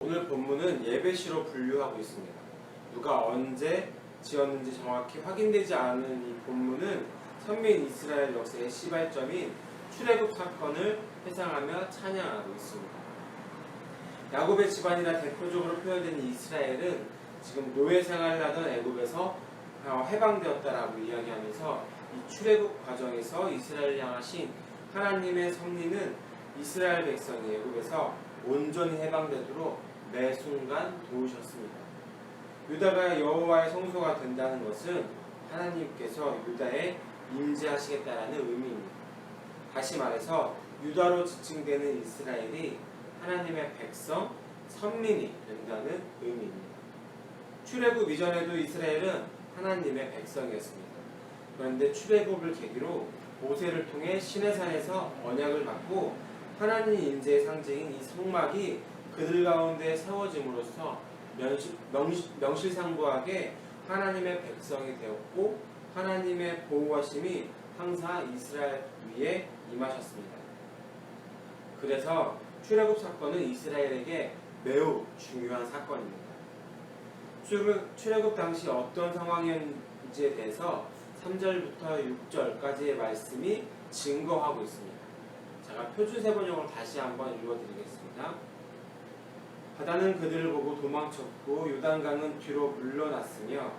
오늘 본문은 예배시로 분류하고 있습니다. 누가 언제 지었는지 정확히 확인되지 않은 이 본문은 선민 이스라엘 역사의 시발점인 출애굽 사건을 회상하며 찬양하고 있습니다. 야곱의 집안이라 대표적으로 표현된 이스라엘은 지금 노예 생활을 하던 애굽에서 해방되었다라고 이야기하면서 이 출애굽 과정에서 이스라엘을 향하신 하나님의 섭리는 이스라엘 백성이 애굽에서 온전히 해방되도록 매 순간 도우셨습니다. 유다가 여호와의 성소가 된다는 것은 하나님께서 유다에 임재하시겠다라는 의미입니다. 다시 말해서 유다로 지칭되는 이스라엘이 하나님의 백성, 선민이 된다는 의미입니다. 출애굽 이전에도 이스라엘은 하나님의 백성이었습니다. 그런데 출애굽을 계기로 모세를 통해 시내산에서 언약을 받고 하나님 임재의 상징인 이 성막이 그들 가운데 세워짐으로써 명실상부하게 하나님의 백성이 되었고 하나님의 보호하심이 항상 이스라엘 위에 임하셨습니다. 그래서 출애굽 사건은 이스라엘에게 매우 중요한 사건입니다. 출애굽 당시 어떤 상황이었는지에 대해서 3절부터 6절까지의 말씀이 증거하고 있습니다. 제가 표준세번역으로 다시 한번 읽어드리겠습니다. 바다는 그들을 보고 도망쳤고 요단강은 뒤로 물러났으며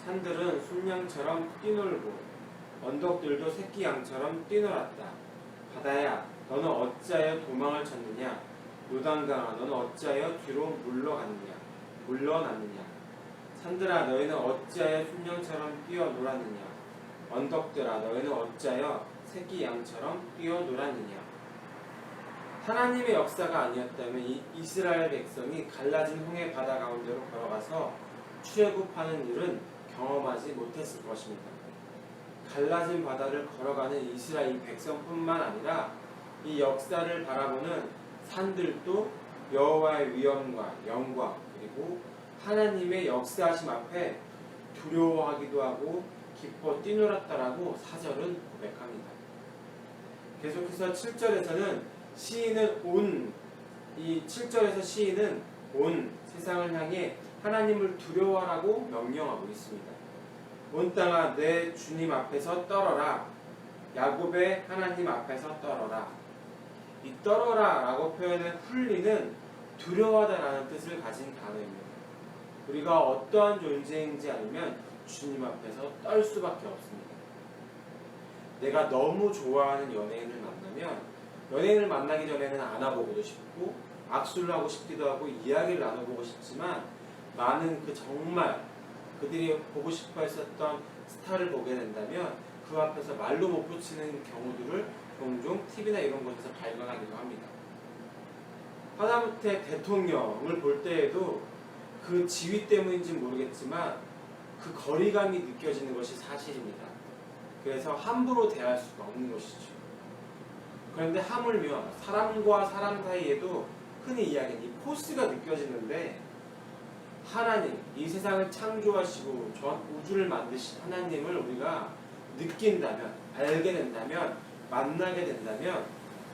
산들은 순양처럼 뛰놀고 언덕들도 새끼 양처럼 뛰놀았다. 바다야, 너는 어찌하여 도망을 쳤느냐? 요단강아, 너는 어찌하여 뒤로 물러났느냐? 산들아, 너희는 어찌하여 순양처럼 뛰어놀았느냐? 언덕들아, 너희는 어찌하여 새끼 양처럼 뛰어놀았느냐? 하나님의 역사가 아니었다면 이 이스라엘 백성이 갈라진 홍해 바다 가운데로 걸어가서 출애굽하는 일은 경험하지 못했을 것입니다. 갈라진 바다를 걸어가는 이스라엘 백성뿐만 아니라 이 역사를 바라보는 산들도 여호와의 위엄과 영광 그리고 하나님의 역사하심 앞에 두려워하기도 하고 기뻐 뛰놀았다라고 사절은 고백합니다. 계속해서 7절에서는 시인은 이 7절에서 시인은 온 세상을 향해 하나님을 두려워하라고 명령하고 있습니다. 온 땅아 내 주님 앞에서 떨어라. 야곱의 하나님 앞에서 떨어라. 이 떨어라 라고 표현한 훌리는 두려워하다라는 뜻을 가진 단어입니다. 우리가 어떠한 존재인지 알면 주님 앞에서 떨 수밖에 없습니다. 내가 너무 좋아하는 연예인을 만나면 연예인을 만나기 전에는 안아보고도 싶고 악수를 하고 싶기도 하고 이야기를 나눠보고 싶지만 많은 정말 그들이 보고 싶어 했었던 스타를 보게 된다면 그 앞에서 말로 못 붙이는 경우들을 종종 TV나 이런 곳에서 발견하기도 합니다. 하다못해 대통령을 볼 때에도 그 지위 때문인지 모르겠지만 그 거리감이 느껴지는 것이 사실입니다. 그래서 함부로 대할 수가 없는 것이죠. 그런데 하물며 사람과 사람 사이에도 흔히 이야기하는 이 포스가 느껴지는데 하나님, 이 세상을 창조하시고 전 우주를 만드신 하나님을 우리가 느낀다면, 알게 된다면, 만나게 된다면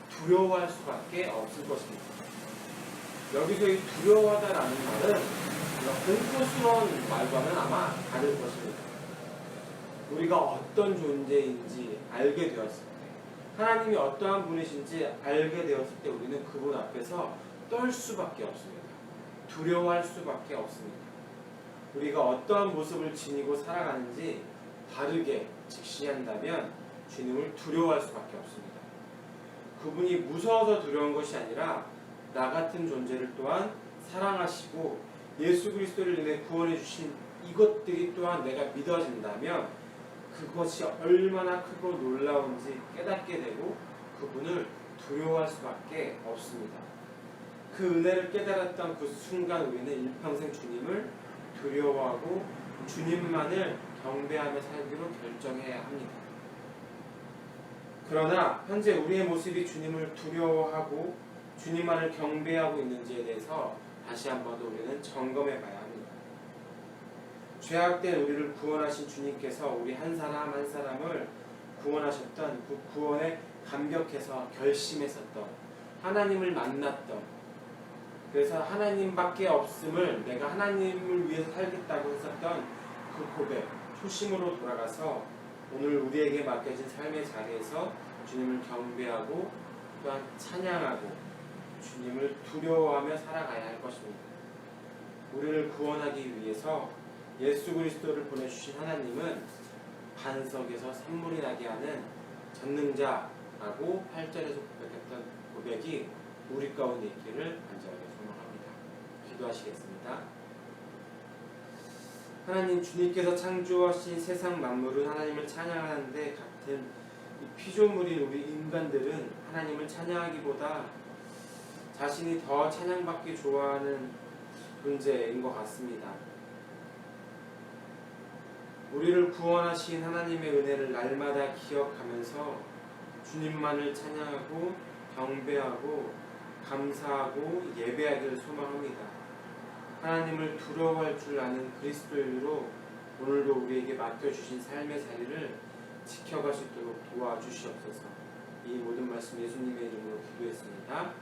두려워할 수밖에 없을 것입니다. 여기서 이 두려워하다라는 말은 공포스러운 말과는 아마 다를 것입니다. 우리가 어떤 존재인지 알게 되었을 때, 하나님이 어떠한 분이신지 알게 되었을 때 우리는 그분 앞에서 떨 수밖에 없습니다. 두려워할 수밖에 없습니다. 우리가 어떠한 모습을 지니고 살아가는지 바르게 직시한다면 주님을 두려워할 수밖에 없습니다. 그분이 무서워서 두려운 것이 아니라 나 같은 존재를 또한 사랑하시고 예수 그리스도를 인해 구원해 주신 이것들이 또한 내가 믿어진다면 그것이 얼마나 크고 놀라운지 깨닫게 되고 그분을 두려워할 수밖에 없습니다. 그 은혜를 깨달았던 그 순간 우리는 일평생 주님을 두려워하고 주님만을 경배하며 살기로 결정해야 합니다. 그러나 현재 우리의 모습이 주님을 두려워하고 주님만을 경배하고 있는지에 대해서 다시 한 번 더 우리는 점검해 봐야 합니다. 죄악된 우리를 구원하신 주님께서 우리 한 사람 한 사람을 구원하셨던 그 구원에 감격해서 결심했었던 하나님을 만났던 그래서 하나님밖에 없음을, 내가 하나님을 위해서 살겠다고 했었던 그 고백, 초심으로 돌아가서 오늘 우리에게 맡겨진 삶의 자리에서 주님을 경배하고 또한 찬양하고 주님을 두려워하며 살아가야 할 것입니다. 우리를 구원하기 위해서 예수 그리스도를 보내주신 하나님은 반석에서 샘물이 나게 하는 전능자라고 8절에서 고백했던 고백이 우리 가운데 있기를 간절하게 소망합니다. 기도하시겠습니다. 하나님, 주님께서 창조하신 세상 만물은 하나님을 찬양하는데 같은 이 피조물인 우리 인간들은 하나님을 찬양하기보다 자신이 더 찬양받기 좋아하는 존재인 것 같습니다. 우리를 구원하신 하나님의 은혜를 날마다 기억하면서 주님만을 찬양하고 경배하고 감사하고 예배하기를 소망합니다. 하나님을 두려워할 줄 아는 그리스도인으로 오늘도 우리에게 맡겨주신 삶의 자리를 지켜갈 수 있도록 도와주시옵소서. 이 모든 말씀 예수님의 이름으로 기도했습니다.